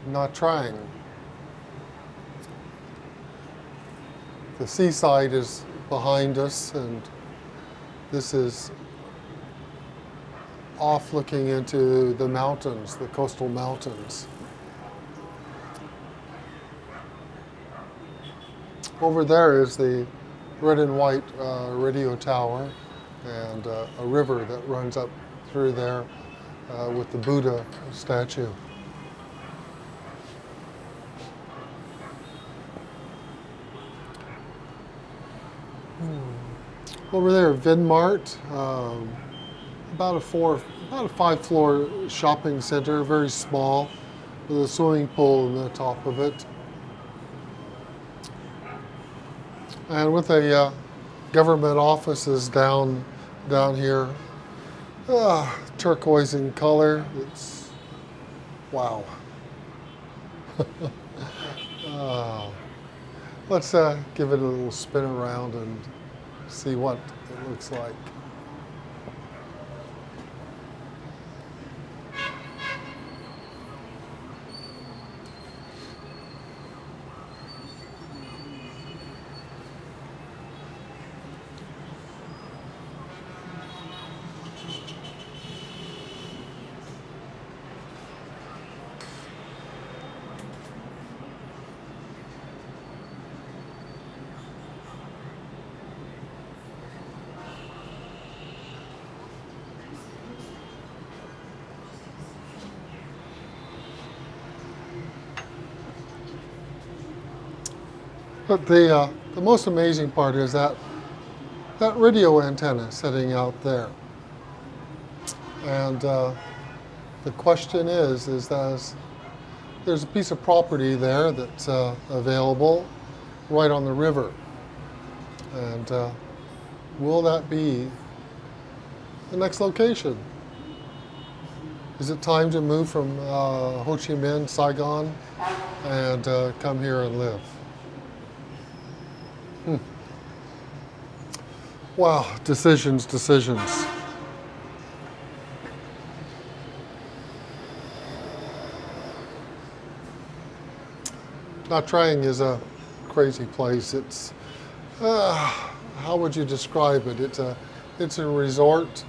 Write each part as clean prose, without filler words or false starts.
Not trying. The seaside is behind us, and this is off looking into the mountains, the coastal mountains. Over there is the red and white radio tower, and a river that runs up through there with the Buddha statue. Over there, Vinmart, about a 5-floor shopping center, very small, with a swimming pool in the top of it, and with a government offices down here, turquoise in color. It's wow. Let's give it a little spin around and see what it looks like. But the most amazing part is that radio antenna sitting out there. And the question is that there's a piece of property there that's available right on the river. And will that be the next location? Is it time to move from Ho Chi Minh, Saigon, and come here and live? Wow, decisions. Nha Trang is a crazy place. It's, how would you describe it? It's a resort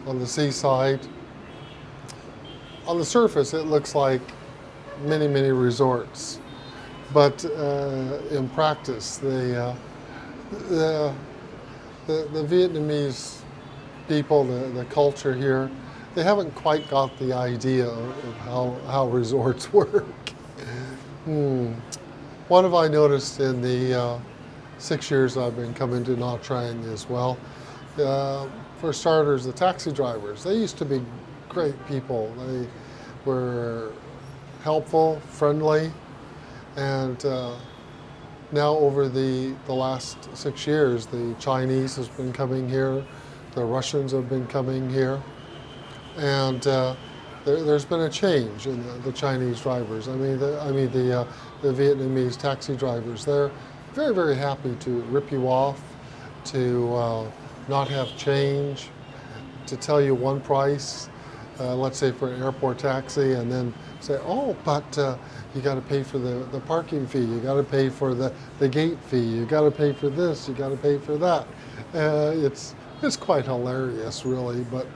on the seaside. On the surface, it looks like many resorts, but in practice, the Vietnamese people, the culture here, they haven't quite got the idea of how resorts work. What have I noticed in the 6 years I've been coming to Nha Trang as well? For starters, the taxi drivers, they used to be great people. They were helpful, friendly, and now over the last 6 years, the Chinese has been coming here, the Russians have been coming here, and there's been a change in the Chinese drivers. I mean the Vietnamese taxi drivers. They're very happy to rip you off, to not have change, to tell you one price, let's say for an airport taxi, and then say, oh, but you got to pay for the parking fee, you got to pay for the gate fee, you got to pay for this, you got to pay for that. It's quite hilarious, really, but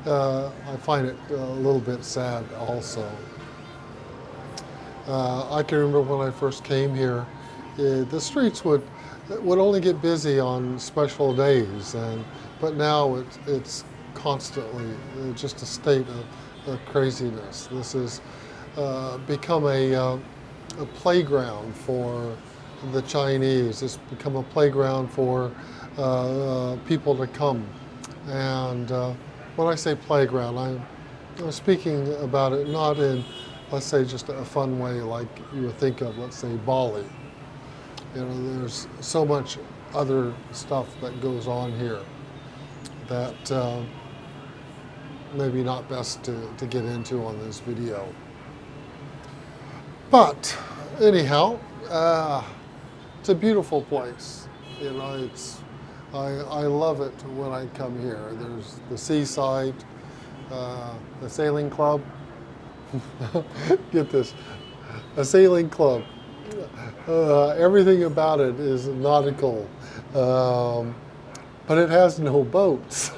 I find it a little bit sad also. I can remember when I first came here, the streets would only get busy on special days, but now it's constantly just a state of craziness. This has become a playground for the Chinese. It's become a playground for people to come. And when I say playground, I'm speaking about it not in, let's say, just a fun way like you would think of, let's say, Bali. You know, there's so much other stuff that goes on here that maybe not best to get into on this video. But anyhow, it's a beautiful place. You know, I love it when I come here. There's the seaside, the sailing club. Get this, a sailing club. Everything about it is nautical, but it has no boats.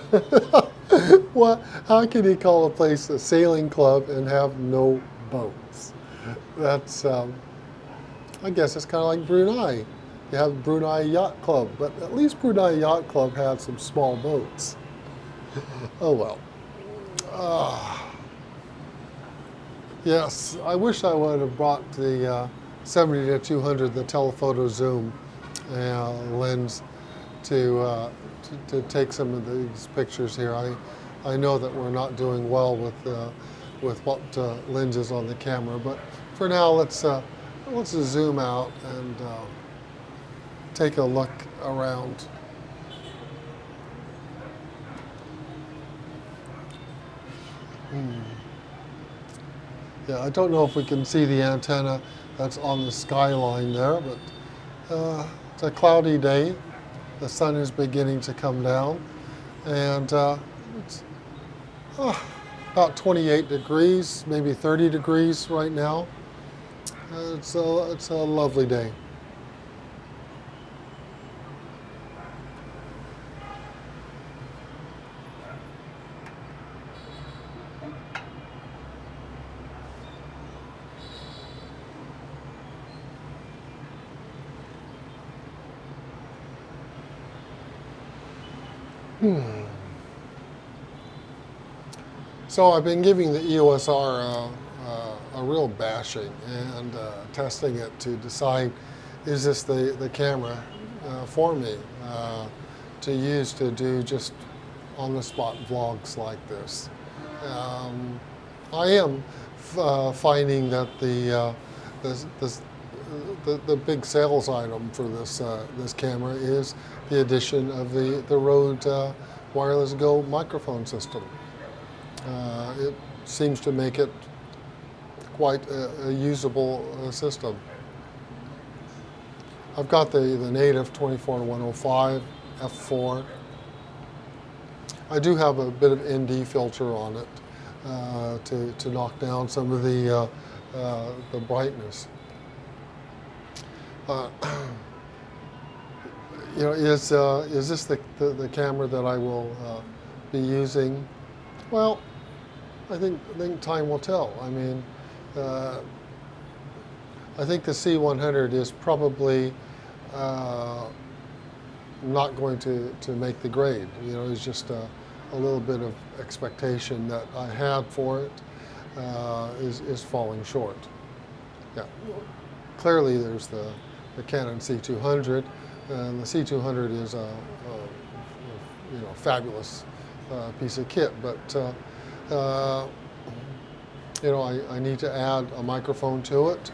What? How can you call a place a sailing club and have no boats? That's, I guess it's kind of like Brunei. You have Brunei Yacht Club, but at least Brunei Yacht Club had some small boats. Oh well. Yes, I wish I would have brought the 70-200, the telephoto zoom lens to take some of these pictures here. I know that we're not doing well with what lenses on the camera, but for now let's zoom out and take a look around. Yeah, I don't know if we can see the antenna that's on the skyline there, but it's a cloudy day. The sun is beginning to come down, and it's about 28 degrees, maybe 30 degrees right now. It's a lovely day. So I've been giving the EOS-R a real bashing and testing it to decide, is this the camera for me to use to do just on-the-spot vlogs like this. I am finding that the big sales item for this camera is the addition of the Rode Wireless Go microphone system. It seems to make it quite a usable system. I've got the native 24-105 f4. I do have a bit of ND filter on it to knock down some of the brightness. You know, is this the camera that I will be using? Well, I think time will tell. I mean, I think the C100 is probably not going to make the grade. You know, it's just a little bit of expectation that I had for it is falling short. Yeah, clearly there's the Canon C200, and the C200 is a fabulous piece of kit, but you know, I need to add a microphone to it.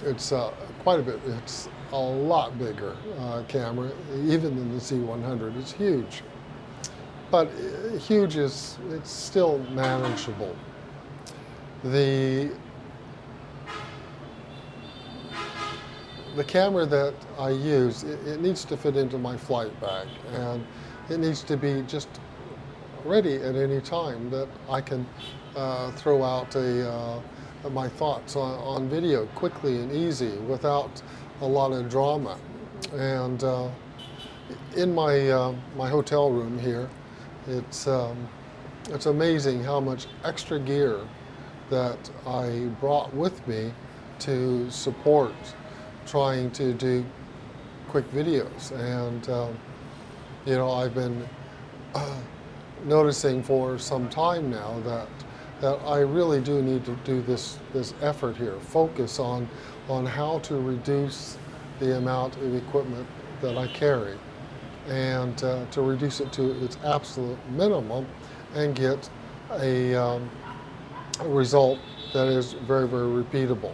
It's quite a bit. It's a lot bigger camera, even than the C100. It's huge, but huge it's still manageable. The camera that I use, it needs to fit into my flight bag, and it needs to be just ready at any time that I can throw out my thoughts on video quickly and easy without a lot of drama. And in my my hotel room here, it's amazing how much extra gear that I brought with me to support trying to do quick videos. And you know, I've been noticing for some time now that I really do need to do this effort here, focus on how to reduce the amount of equipment that I carry, and to reduce it to its absolute minimum and get a result that is very, very repeatable.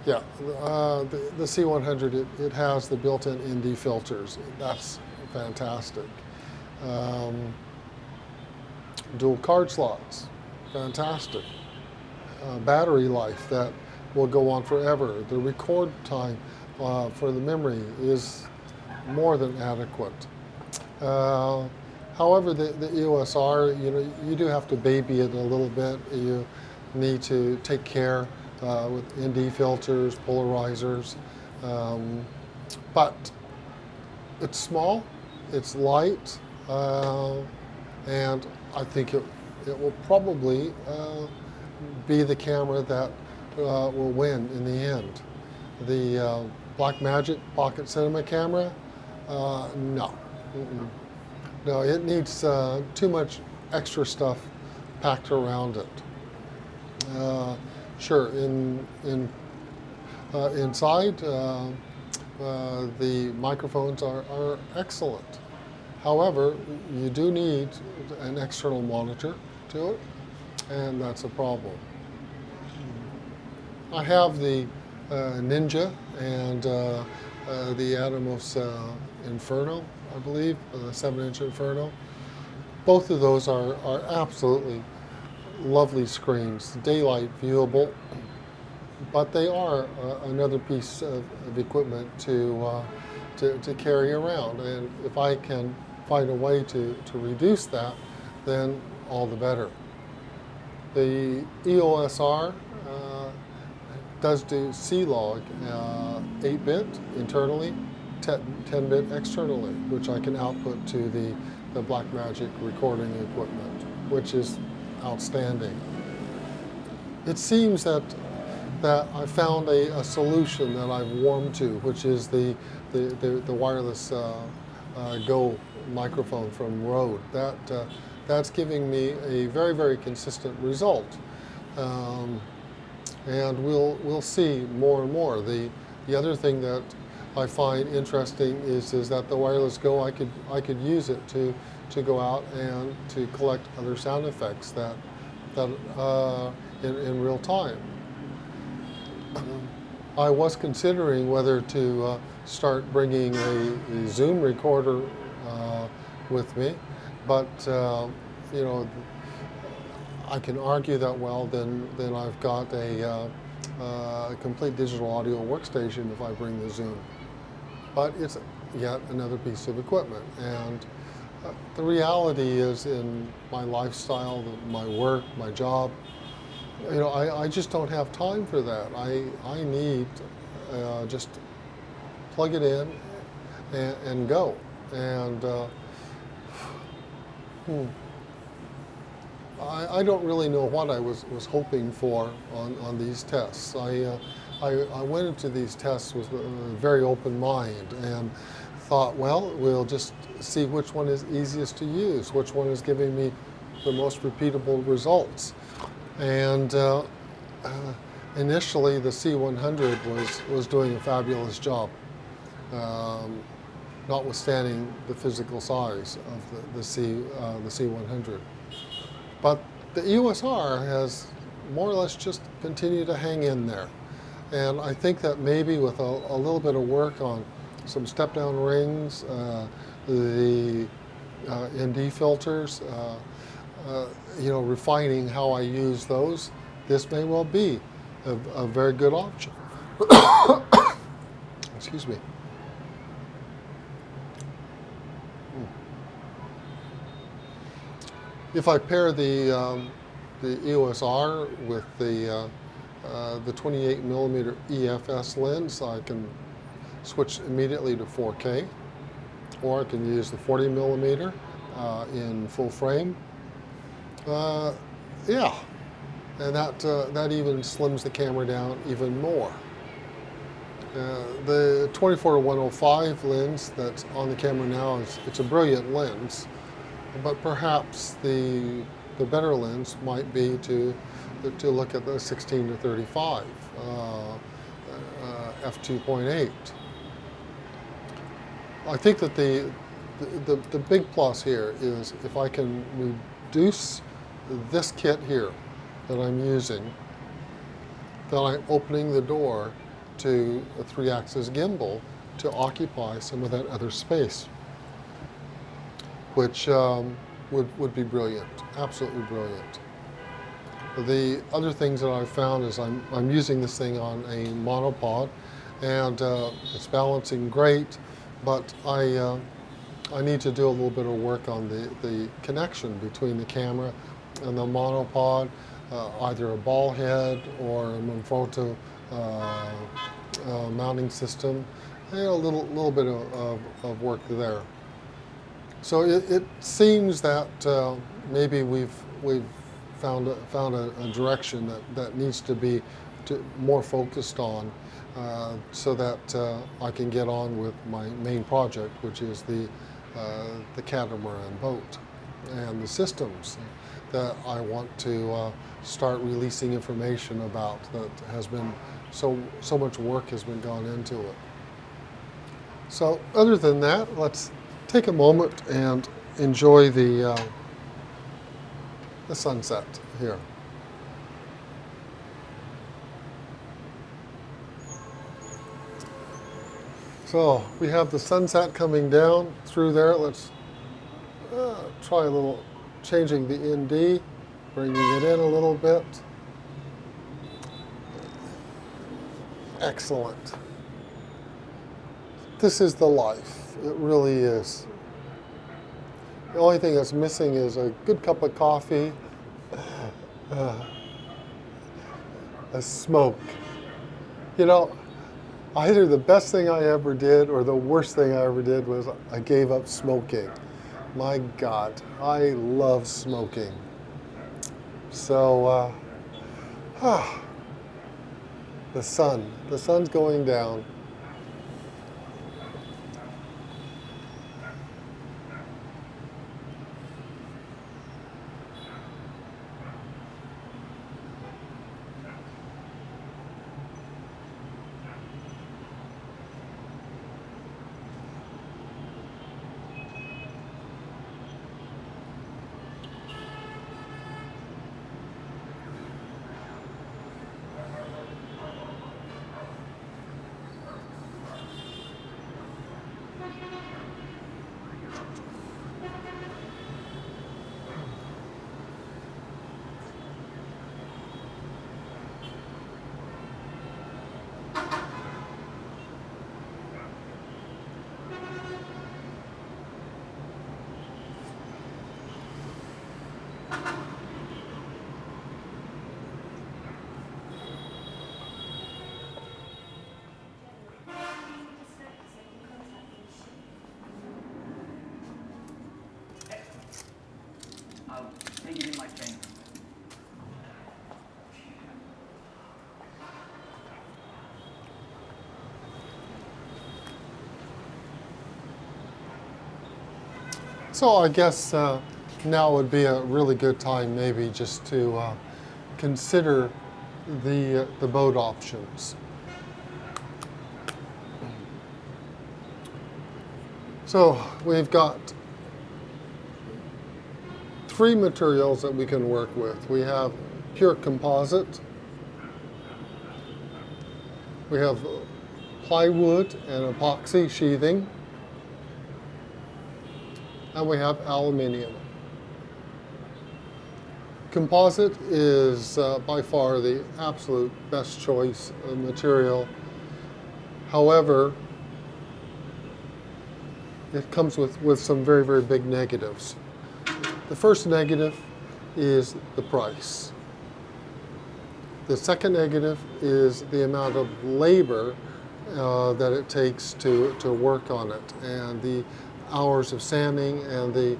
Yeah, the C100, it has the built-in ND filters. That's fantastic. Dual card slots, fantastic. Battery life that will go on forever. The record time for the memory is more than adequate. However, the EOS-R, you do have to baby it a little bit. You need to take care with ND filters, polarizers, but it's small, it's light, and I think it will probably be the camera that will win in the end. The Blackmagic Pocket Cinema camera, no. No, it needs too much extra stuff packed around it. Sure, inside, the microphones are excellent. However, you do need an external monitor to it, and that's a problem. I have the Ninja and the Atomos Inferno, I believe, the 7-inch Inferno. Both of those are absolutely lovely screens, daylight viewable, but they are another piece of equipment to carry around. And if I can find a way to reduce that, then all the better. The EOS-R does do C-Log 8-bit internally, 10-bit externally, which I can output to the Blackmagic recording equipment, which is outstanding. It seems that I found a solution that I've warmed to, which is the wireless Go microphone from Rode. That's giving me a very, very consistent result. And we'll see more and more. The other thing that I find interesting is that the wireless Go, I could use it to go out and to collect other sound effects that in real time. I was considering whether to start bringing a Zoom recorder with me, but I can argue that, well, then I've got a complete digital audio workstation if I bring the Zoom. But it's yet another piece of equipment. And the reality is, in my lifestyle, my work, my job, I just don't have time for that. I need just plug it in and go. And I don't really know what I was hoping for on these tests. I went into these tests with a very open mind and thought, well, we'll just see which one is easiest to use, which one is giving me the most repeatable results. And initially, the C100 was doing a fabulous job, notwithstanding the physical size of the C100. But the EOS-R has more or less just continued to hang in there. And I think that maybe with a little bit of work on some step-down rings, the ND filters, refining how I use those, this may well be a very good option. Excuse me. If I pair the EOS-R with the 28mm EFS lens, I can switch immediately to 4K, or I can use the 40mm in full frame. Yeah, and that even slims the camera down even more. The 24-105 lens that's on the camera now it's a brilliant lens, but perhaps the better lens might be to look at the 16-35 f2.8. I think that the big plus here is if I can reduce this kit here that I'm using, then I'm opening the door to a 3-axis gimbal to occupy some of that other space, which would be brilliant, absolutely brilliant. The other things that I've found is I'm using this thing on a monopod, and it's balancing great, but I need to do a little bit of work on the connection between the camera and the monopod, either a ball head or a Manfrotto mounting system, and a little bit of work there. So it seems that maybe we've found a direction that needs to be more focused on, so that I can get on with my main project, which is the catamaran boat and the systems that I want to start releasing information about. That has been so much work has been gone into it. So other than that, let's take a moment and enjoy the sunset here. So we have the sunset coming down through there. Let's try a little changing the ND, bringing it in a little bit. Excellent. This is the life. It really is. The only thing that's missing is a good cup of coffee, a smoke. You know, either the best thing I ever did or the worst thing I ever did was I gave up smoking. My God, I love smoking. So, the sun's going down. Take it in my train. So I guess now would be a really good time maybe just to consider the boat options. So we've got three materials that we can work with. We have pure composite, we have plywood and epoxy sheathing, and we have aluminum. Composite is by far the absolute best choice of material. However, it comes with some very, very big negatives. The first negative is the price. The second negative is the amount of labor that it takes to work on it, and the hours of sanding, and the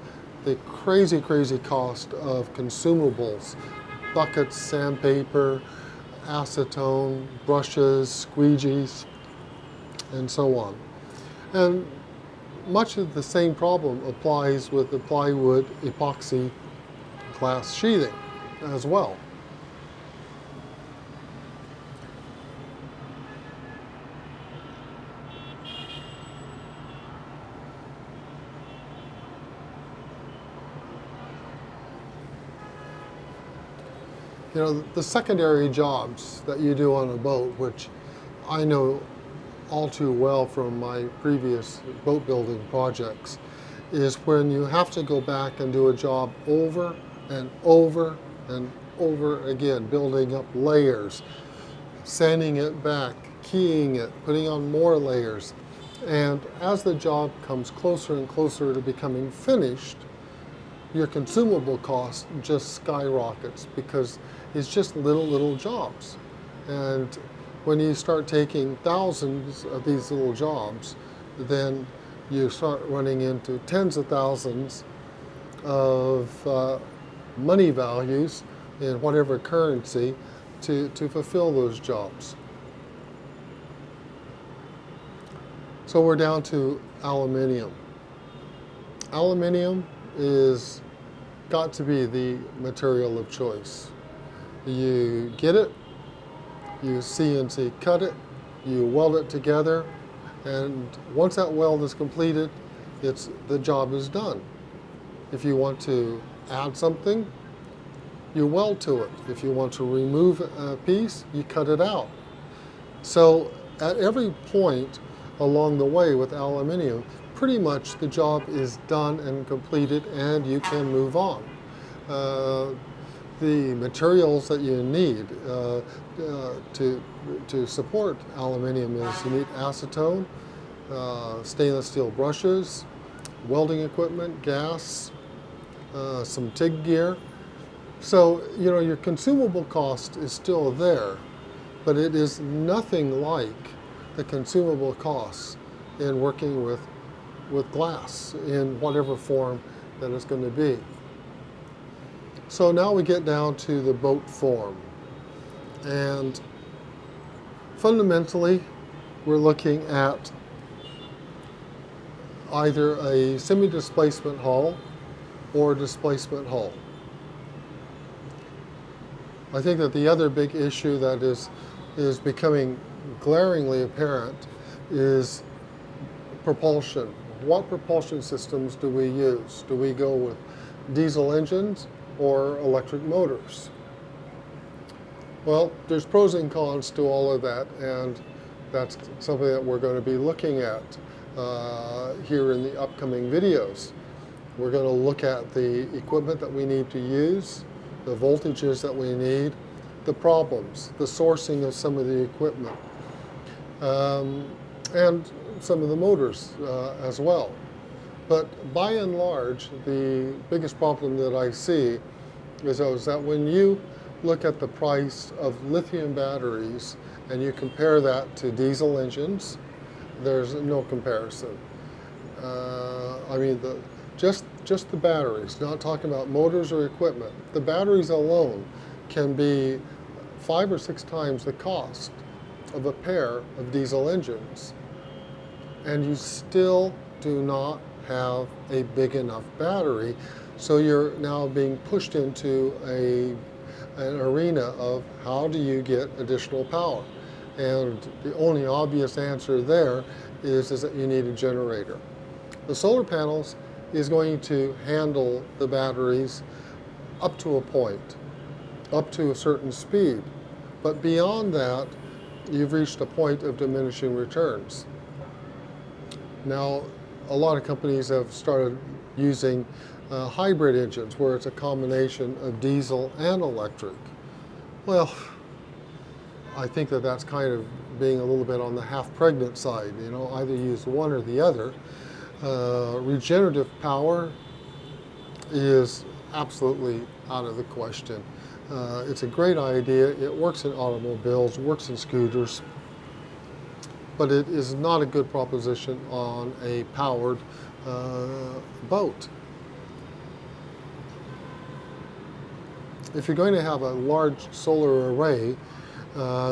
crazy, crazy cost of consumables, buckets, sandpaper, acetone, brushes, squeegees, and so on. And much of the same problem applies with the plywood epoxy glass sheathing as well. You know, the secondary jobs that you do on a boat, which I know all too well from my previous boat building projects, is when you have to go back and do a job over and over and over again, building up layers, sanding it back, keying it, putting on more layers. And as the job comes closer and closer to becoming finished, your consumable cost just skyrockets because it's just little jobs. And when you start taking thousands of these little jobs, then you start running into tens of thousands of money values in whatever currency to fulfill those jobs. So we're down to aluminium. Aluminium is got to be the material of choice. You get it, you CNC cut it, you weld it together, and once that weld is completed, the job is done. If you want to add something, you weld to it. If you want to remove a piece, you cut it out. So at every point along the way with aluminium, pretty much the job is done and completed and you can move on. The materials that you need to support aluminium is you need acetone, stainless steel brushes, welding equipment, gas, some TIG gear. So, you know, your consumable cost is still there, but it is nothing like the consumable costs in working with glass in whatever form that it's going to be. So now we get down to the boat form. And fundamentally, we're looking at either a semi-displacement hull or a displacement hull. I think that the other big issue that is becoming glaringly apparent is propulsion. What propulsion systems do we use? Do we go with diesel engines or electric motors? Well, there's pros and cons to all of that, and that's something that we're going to be looking at here in the upcoming videos. We're going to look at the equipment that we need to use, the voltages that we need, the problems, the sourcing of some of the equipment, and some of the motors as well. But by and large, the biggest problem that I see is that when you look at the price of lithium batteries and you compare that to diesel engines, there's no comparison. I mean, just the batteries, not talking about motors or equipment. The batteries alone can be 5 or 6 times the cost of a pair of diesel engines. And you still do not have a big enough battery, so you're now being pushed into an arena of how do you get additional power. And the only obvious answer there is that you need a generator. The solar panels is going to handle the batteries up to a point, up to a certain speed. But beyond that, you've reached a point of diminishing returns. Now, a lot of companies have started using hybrid engines where it's a combination of diesel and electric. Well, I think that that's kind of being a little bit on the half-pregnant side. You know, either use one or the other. Regenerative power is absolutely out of the question. It's a great idea. It works in automobiles, works in scooters, but it is not a good proposition on a powered boat. If you're going to have a large solar array,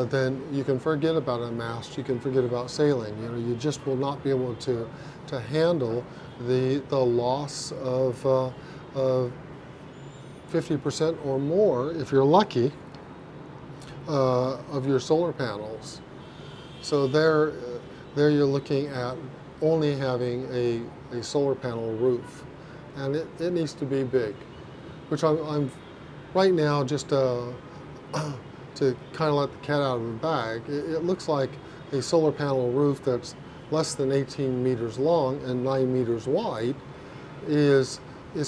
then you can forget about a mast, you can forget about sailing. You know, you just will not be able to handle the loss of 50% or more, if you're lucky, of your solar panels. So there you're looking at only having a solar panel roof, and it needs to be big, which I'm right now just to kind of let the cat out of the bag. It looks like a solar panel roof that's less than 18 meters long and 9 meters wide is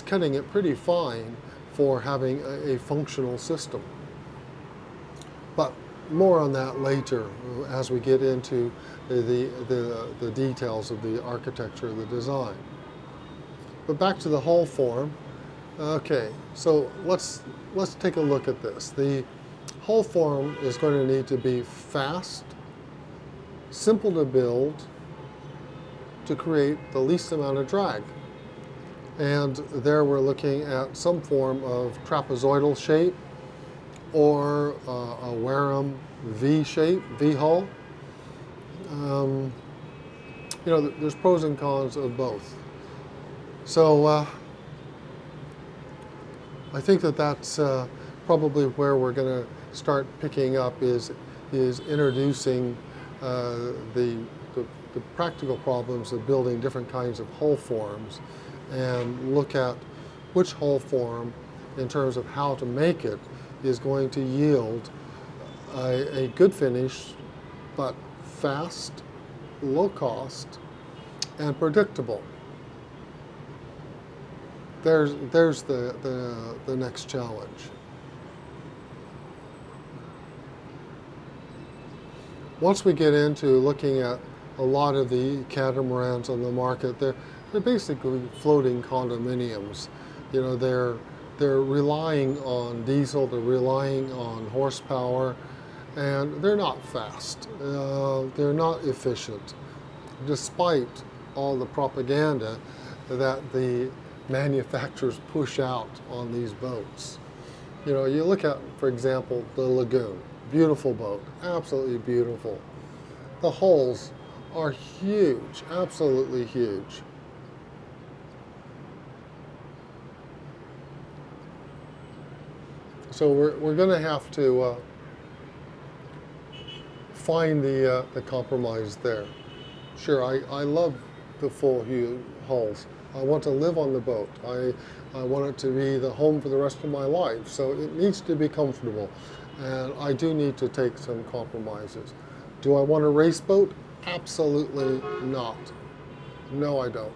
cutting it pretty fine for having a functional system. But more on that later as we get into the details of the architecture, the design. But back to the hull form. Okay, so let's take a look at this. The hull form is going to need to be fast, simple to build, to create the least amount of drag. And there we're looking at some form of trapezoidal shape or a Wareham V shape, V hull. You know, there's pros and cons of both. So I think that's probably where we're going to start picking up is introducing the practical problems of building different kinds of hull forms, and look at which hull form, in terms of how to make it, is going to yield a good finish, but fast, low cost, and predictable. There's the next challenge. Once we get into looking at a lot of the catamarans on the market, they're basically floating condominiums. You know, they're relying on diesel, they're relying on horsepower, and they're not fast. They're not efficient, despite all the propaganda that the manufacturers push out on these boats. You know, you look at, for example, the Lagoon. Beautiful boat, absolutely beautiful. The hulls are huge, absolutely huge. So we're going to have to find the compromise there. Sure, I love the full hulls. I want to live on the boat. I want it to be the home for the rest of my life. So it needs to be comfortable. And I do need to take some compromises. Do I want a race boat? Absolutely not. No, I don't.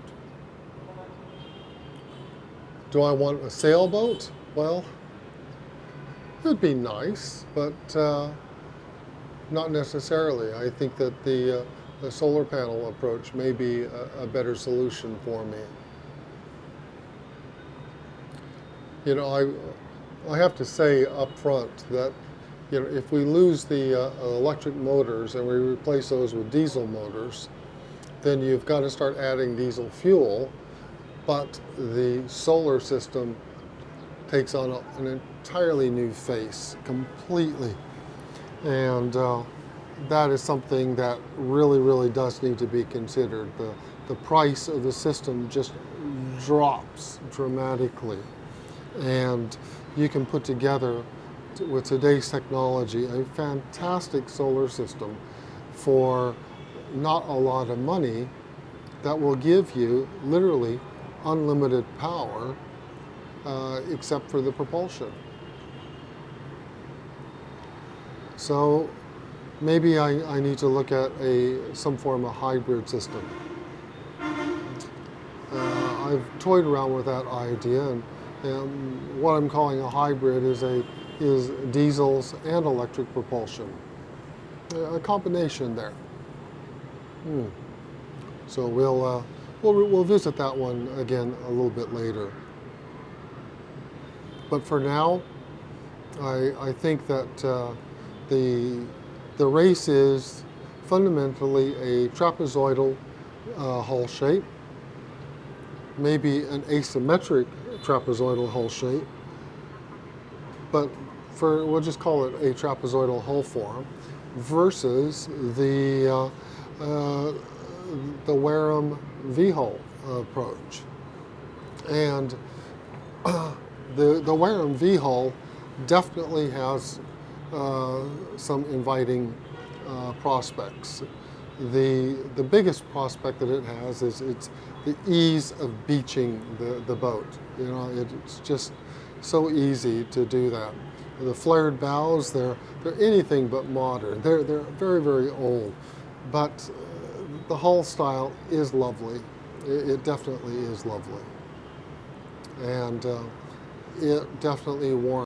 Do I want a sailboat? Well, it would be nice, but not necessarily. I think that the solar panel approach may be a better solution for me. You know, I have to say up front that, you know, if we lose the electric motors and we replace those with diesel motors, then you've got to start adding diesel fuel, but the solar system takes on an entirely new face, completely. And that is something that really does need to be considered. The price of the system just drops dramatically. And you can put together, with today's technology, a fantastic solar system for not a lot of money that will give you literally unlimited power, except for the propulsion. So maybe I need to look at some form of hybrid system. I've toyed around with that idea, and what I'm calling a hybrid is diesels and electric propulsion. A combination there. So we'll visit that one again a little bit later. But for now, I think that the race is fundamentally a trapezoidal hull shape, maybe an asymmetric trapezoidal hull shape, but we'll just call it a trapezoidal hull form, versus the Wareham V hull approach. And the Wareham V hull definitely has some inviting prospects. The biggest prospect that it has is it's the ease of beaching the boat. You know, it's just so easy to do that. The flared bows, they're anything but modern. They're very old, but the hull style is lovely. It definitely is lovely. And it definitely warrants